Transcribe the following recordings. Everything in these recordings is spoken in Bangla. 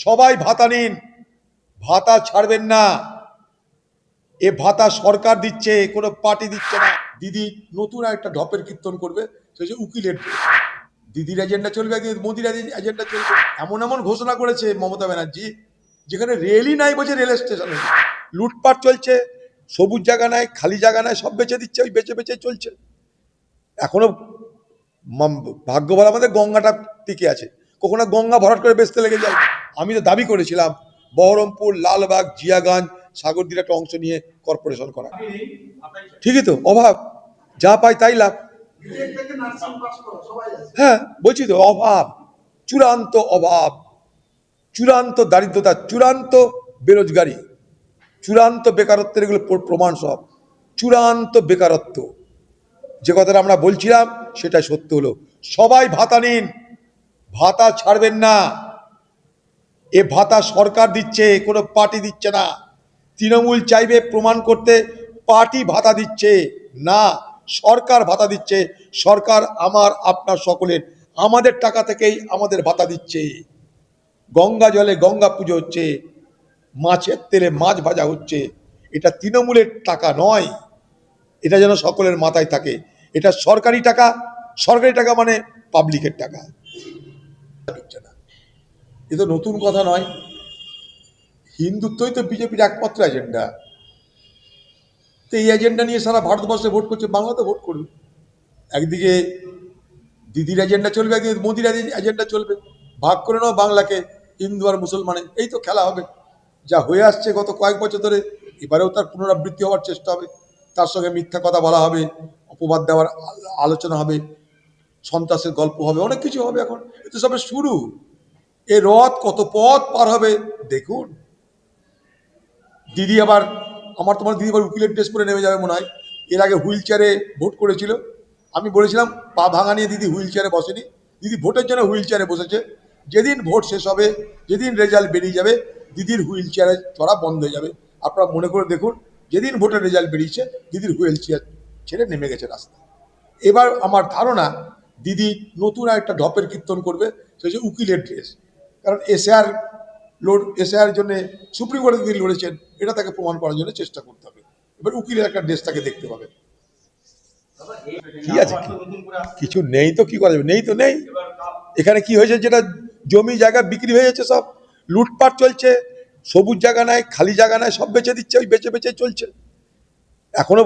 সবাই ভাতা নিন, ভাতা ছাড়বেন না। এ ভাতা সরকার দিচ্ছে, কোনো পার্টি দিচ্ছে না। দিদি নতুন একটা ঢপের কীর্তন করবে, সে যে উকিলের দিদির এজেন্ডা চলবে, একদিন মোদির এজেন্ডা চলবে। এমন এমন ঘোষণা করেছে মমতা ব্যানার্জি, যেখানে রেলই নাই, বলছে রেল স্টেশনে লুটপাট চলছে, সবুজ জায়গা নাই, খালি জায়গা নাই, সব বেচে দিচ্ছে, ওই বেচে বেচে চলছে। এখনো ভাগ্য বলা আমাদের গঙ্গাটা টিকে আছে, কখনো গঙ্গা ভরাট করে বেচতে লেগে যায়। আমি তো দাবি করেছিলাম বহরমপুর, লালবাগ, জিয়াগঞ্জ, সাগরদির একটা অংশ নিয়ে কর্পোরেশন করা। ঠিকই তো, অভাব, যা পাই তাই লাভ। হ্যাঁ বলছি তো, অভাব, চূড়ান্ত অভাব, চূড়ান্ত দারিদ্রতা, চূড়ান্ত বেরোজগারি, চূড়ান্ত বেকারত্বের এগুলো প্রমাণ সব। চূড়ান্ত বেকারত্ব, যে কথাটা আমরা বলছিলাম সেটাই সত্য হলো। সবাই ভাতা নিন, ভাতা ছাড়বেন না। এ ভাতা সরকার দিচ্ছে, কোনো পার্টি দিচ্ছে না। তৃণমূল চাইবে প্রমাণ করতে পার্টি ভাতা দিচ্ছে না, সরকার ভাতা দিচ্ছে। সরকার আমার আপনার সকলের, আমাদের টাকা থেকেই আমাদের ভাতা দিচ্ছে। গঙ্গা জলে গঙ্গা পুজো হচ্ছে, মাছের তেলে মাছ ভাজা হচ্ছে। এটা তৃণমূলের টাকা নয়, এটা যেন সকলের মাথায় থাকে। এটা সরকারি টাকা, সরকারি টাকা মানে পাবলিকের টাকা। এ তো নতুন কথা নয়। হিন্দুত্বই তো বিজেপির একমাত্র এজেন্ডা। তো এই এজেন্ডা নিয়ে সারা ভারতবর্ষে ভোট করছে, বাংলাতে ভোট করবে। একদিকে দিদির এজেন্ডা চলবে, একদিকে মোদির এজেন্ডা চলবে। ভাগ করে নাও বাংলাকে হিন্দু আর মুসলমানে, এই তো খেলা হবে। যা হয়ে আসছে গত কয়েক বছর ধরে, এবারেও তার পুনরাবৃত্তি হওয়ার চেষ্টা হবে। তার সঙ্গে মিথ্যা কথা বলা হবে, অপবাদ দেওয়ার আলোচনা হবে, সন্ত্রাসের গল্প হবে, অনেক কিছু হবে। এখন এতো সবে শুরু, এ রথ কত পথ পার হবে দেখুন। দিদি আবার, তোমার দিদি আবার উকিলের ড্রেস পরে নেমে যাবে মনে হয়। এর আগে হুইল চেয়ারে ভোট করেছিল, আমি বলেছিলাম পা ভাঙা নিয়ে দিদি হুইল চেয়ারে বসেনি, দিদি ভোটের জন্য হুইল চেয়ারে বসেছে। যেদিন ভোট শেষ হবে, যেদিন রেজাল্ট বেরিয়ে যাবে, দিদির হুইল চেয়ারে চড়া বন্ধ হয়ে যাবে। আপনারা মনে করে দেখুন, যেদিন ভোটের রেজাল্ট বেরিয়েছে, দিদির হুইল চেয়ার ছেড়ে নেমে গেছে রাস্তা। এবার আমার ধারণা দিদি নতুন একটা ঢপের কীর্তন করবে, সে যে উকিলের ড্রেস। কারণ এসআর জন্য সুপ্রিম কোর্টে তিনি লড়েছেন, এটা তাকে প্রমাণ করার জন্য চেষ্টা করতে হবে। এবার উকিলের একটা ড্রেস তাকে দেখতে পাবে। কি আছে, কিছু নেই তো কি করা যাবে, নেই তো নেই। এখানে কি হয়েছে, যেটা জমি জায়গা বিক্রি হয়ে যাচ্ছে, সব লুটপাট চলছে, সবুজ জায়গা নাই, খালি জায়গা নাই, সব বেচে দিচ্ছে, ওই বেচে বেচে চলছে। এখনো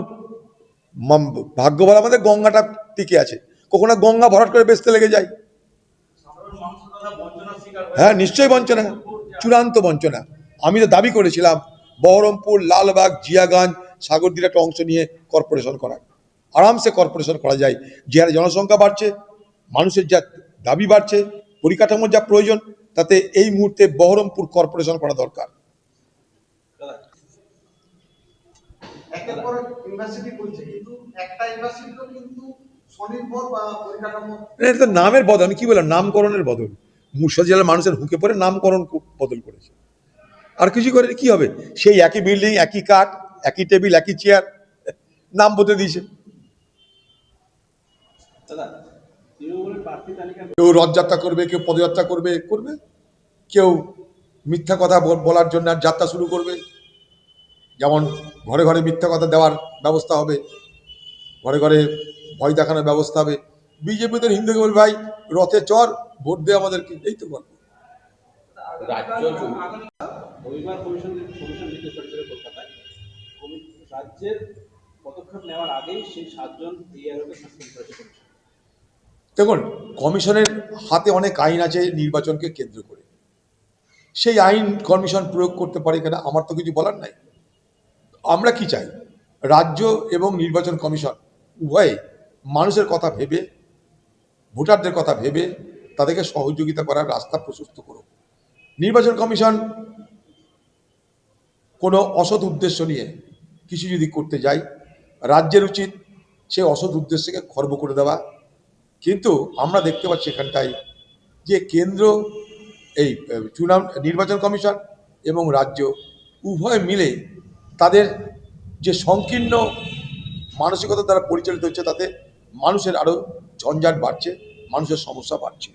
ভাগ্য বলা আমাদের গঙ্গাটা টিকে আছে, কখনো গঙ্গা ভরাট করে বেচতে লেগে যায়। হ্যাঁ নিশ্চয়ই বঞ্চনা, চূড়ান্ত বঞ্চনা। আমি তো দাবি করেছিলাম বহরমপুর, লালবাগ, জিয়াগঞ্জ, সাগরদির একটা অংশ নিয়ে কর্পোরেশন করা। আরামসে কর্পোরেশন করা যায়, যে হারে জনসংখ্যা বাড়ছে, মানুষের যা দাবি বাড়ছে, পরিকাঠামোর যা প্রয়োজন, তাতে এই মুহূর্তে বহরমপুর কর্পোরেশন করা দরকার। এটা তো নামের বদল, আমি কি বললাম, নামকরণের বদল। মুর্শিদাবাদ জেলার মানুষের হুকে পড়ে নামকরণ বদল করেছে, আর কিছু করে কি হবে? সেই একই বিল্ডিং, একই কাঠ, একই টেবিল, একই চেয়ার, নাম বদলে দিয়েছে। কেউ রথযাত্রা করবে, কেউ পদযাত্রা করবে, কেউ মিথ্যা কথা বলার জন্য যাত্রা শুরু করবে। যেমন ঘরে ঘরে মিথ্যা কথা দেওয়ার ব্যবস্থা হবে, ঘরে ঘরে ভয় দেখানোর ব্যবস্থা হবে। বিজেপিদের হিন্দুকে বলবে ভাই রথে চর, ভোট দে আমাদেরকে, এই তো গল্প। রবিবার কমিশন দিতে চলেছিল কলকাতায়, রাজ্যের পদক্ষেপ নেওয়ার আগেই সেই 7 জন এআরওকে সাসপেন্ড করেছে। দেখুন, কমিশনের হাতে অনেক আইন আছে নির্বাচনকে কেন্দ্র করে, সেই আইন কমিশন প্রয়োগ করতে পারে কিনা আমার তো কিছু বলার নাই। আমরা কি চাই, রাজ্য এবং নির্বাচন কমিশন উভয়ে মানুষের কথা ভেবে, ভোটারদের কথা ভেবে তাদেরকে সহযোগিতা করার রাস্তা প্রশস্ত করুক। নির্বাচন কমিশন কোনো অসৎ উদ্দেশ্য নিয়ে কিছু যদি করতে যায়, রাজ্যের উচিত সে অসৎ উদ্দেশ্যকে খর্ব করে দেওয়া। কিন্তু আমরা দেখতে পাচ্ছি এখানটায় যে কেন্দ্র, এই নির্বাচন কমিশন এবং রাজ্য উভয় মিলে তাদের যে সংকীর্ণ মানসিকতা দ্বারা পরিচালিত হচ্ছে, তাতে মানুষের আরও ঝঞ্ঝাট বাড়ছে, মানুষের সমস্যা বাড়ছে।